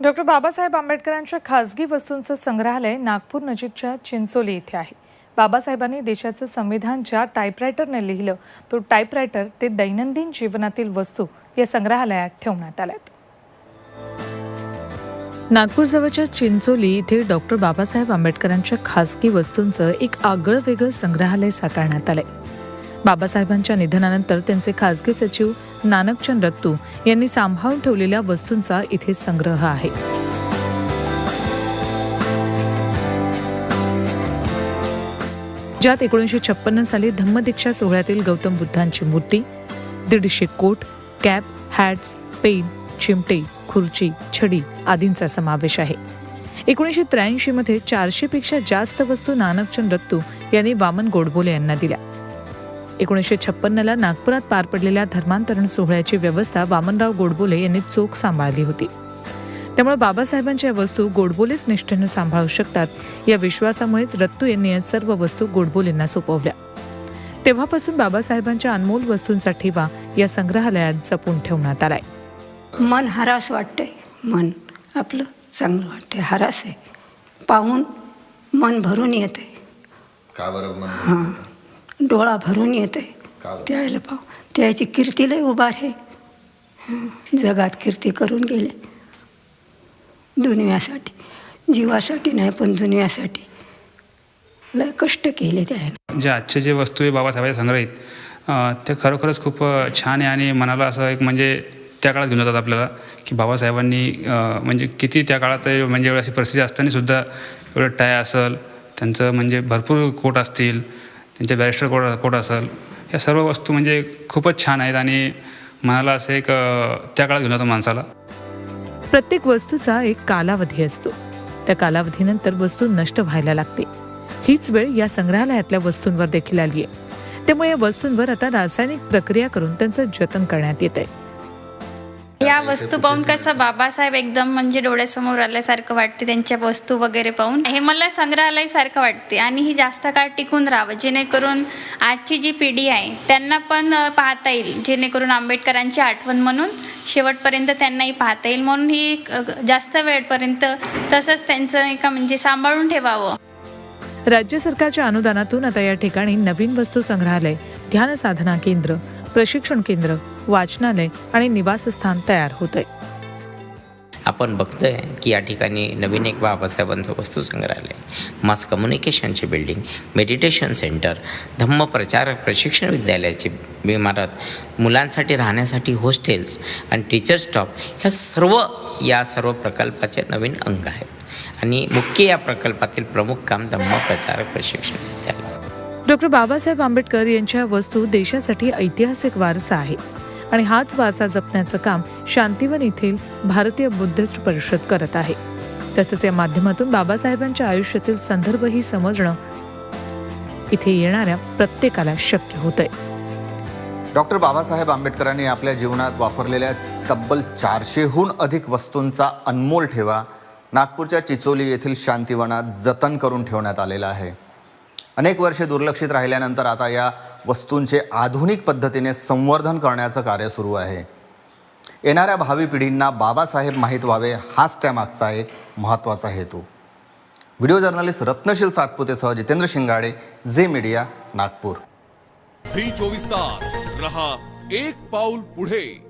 Doctor Babasaheb आंबेडकरांच्या खासगी वस्तूंचं संग्रहालय नागपूर नजीकच्या चिंचोली इथे आहे. बाबासाहेबांनी देशाचं संविधान ज्या टाईपरायटरने लिहिलं तो टाईपरायटर ते दैनंदिन जीवनातील वस्तू या संग्रहालयात ठेवण्यात आल्यात. नागपूरजवळच्या चिंचोली इथे डॉक्टर बाबासाहेब आंबेडकरांच्या खासगी वस्तूंचं एक आगळं वेगळं संग्रहालय साकारण्यात आलंय. बाबासाहेबांच्या निधनानंतर त्यांचे खासगी सचिव नानकचंद रत्तू यांनी सांभाळून ठेवलेल्या वस्तूंचा इथे संग्रह आहे. ज्यात 1956 साली धम्मदीक्षा सोहळ्यातील गौतम बुद्धांची मूर्ती, 150 कोट, कॅप, हॅट्स, पेन, चिमटे, खुर्ची, छडी आदींचा समावेश आहे. 1983 मध्ये 400 पेक्षा जास्त वस्तू नानकचंद रत्तू यांनी वामन गोडबोले यांना दिल्या. 1956ला नागपुरात पार पडलेल्या धर्मांतरण सोहळ्याची व्यवस्था वामनराव गोडबोले यांनी चोख सांभाळली होती. त्यामुळे बाबासाहेबांच्या वस्तू गोडबोलेच निष्ठेनं सांभाळू शकतात या विश्वासामुळेच रत्तू यांनी या सर्व वस्तू गोडबोलेंना सोपवल्या. तेव्हापासून बाबासाहेबांच्या अनमोल वस्तूंचा ठेवा या संग्रहालयात जपून ठेवण्यात आलाय. मन हरास वाटते, मन आपलं चांगलं वाटते, हरास आहे, पाहून मन भरून येते. का बरं मन डोळा भरून येते त्याला पाहू. त्याची कीर्ती लय उभा आहे, जगात कीर्ती करून गेले. दुनियासाठी, जीवासाठी नाही पण दुनियासाठी लय कष्ट केले त्याने. जे आजचे जे वस्तू आहे बाबासाहेबांच्या संग्रहित ते खरोखरच खूप छान आहे आणि मनाला असं एक म्हणजे त्या काळात घेऊन जातात आपल्याला की बाबासाहेबांनी म्हणजे किती त्या काळात म्हणजे एवढी अशी परिस्थिती असताना सुद्धा एवढं टाय असेल, त्यांचं म्हणजे भरपूर कोट असतील, त्यांचे बॅरिस्टर कोट असेल, या सर्व वस्तू म्हणजे खूपच छान आहेत आणि मनाला असं एक त्या काळात घेऊन जातो माणसाला. प्रत्येक वस्तूचा एक कालावधी असतो. त्या कालावधीनंतर वस्तू नष्ट व्हायला लागते. हीच वेळ या संग्रहालयातल्या वस्तूंवर देखील आली आहे. त्यामुळे या वस्तूंवर आता रासायनिक प्रक्रिया करून त्यांचं जतन करण्यात येत आहे. या वस्तू पाहून कसं बाबासाहेब एकदम म्हणजे डोळ्यासमोर आल्यासारखं वाटते. त्यांच्या वस्तू वगैरे पाहून हे मला संग्रहालयासारखं वाटते आणि ही जास्त काळ टिकून राहावं, जेणेकरून आजची जी पिढी आहे त्यांना पण पाहता येईल, जेणेकरून आंबेडकरांची आठवण म्हणून शेवटपर्यंत त्यांनाही पाहता येईल. म्हणून ही जास्त वेळपर्यंत तसंच त्यांचं एका म्हणजे सांभाळून ठेवावं. राज्य सरकारच्या अनुदानातून आता या ठिकाणी नवीन वस्तू संग्रहालय, ध्यान साधना केंद्र, प्रशिक्षण केंद्र, वाचनालय आणि निवासस्थान तयार होत आहे. आपण बघतोय की या ठिकाणी नवीन एक बाबासाहेबांचं वस्तू संग्रहालय, मास कम्युनिकेशनची बिल्डिंग, मेडिटेशन सेंटर, धम्म प्रचारक प्रशिक्षण विद्यालयाची इमारत, मुलांसाठी राहण्यासाठी हॉस्टेल्स आणि टीचर स्टॉप या सर्व प्रकल्पाचे नवीन अंग आहेत. आणि मुख्य या प्रकल्पातील प्रमुख काम धम्म प्रचारक प्रशिक्षण विद्यालय. डॉक्टर बाबासाहेब आंबेडकर यांच्या वस्तू देशासाठी ऐतिहासिक वारसा आहे आणि हाच वारसा जपण्याचं काम शांतिवन येथील भारतीय बुद्धिस्ट परिषद करत आहे. तसंच या माध्यमातून बाबासाहेबांच्या आयुष्यातील संदर्भही समजणं इथे येणाऱ्या प्रत्येकाला शक्य होतंय. डॉक्टर बाबासाहेब आंबेडकरांनी आपल्या जीवनात वापरलेल्या तब्बल 400हून अधिक वस्तूंचा अनमोल ठेवा नागपूरच्या चिचोली येथील शांतिवनात जतन करून ठेवण्यात आलेला आहे. अनेक वर्षे दुर्लक्षित राहिल्यानंतर आता या वस्तूंचे आधुनिक पद्धतीने संवर्धन करण्याचं कार्य सुरू आहे. येणाऱ्या भावी पिढींना बाबासाहेब माहीत व्हावे हाच त्यामागचा एक महत्त्वाचा हेतू. व्हिडिओ जर्नलिस्ट रत्नशील सातपुतेसह जितेंद्र शिंगाडे, झी मीडिया, नागपूर. झी 24 तास रहा एक पाऊल पुढे.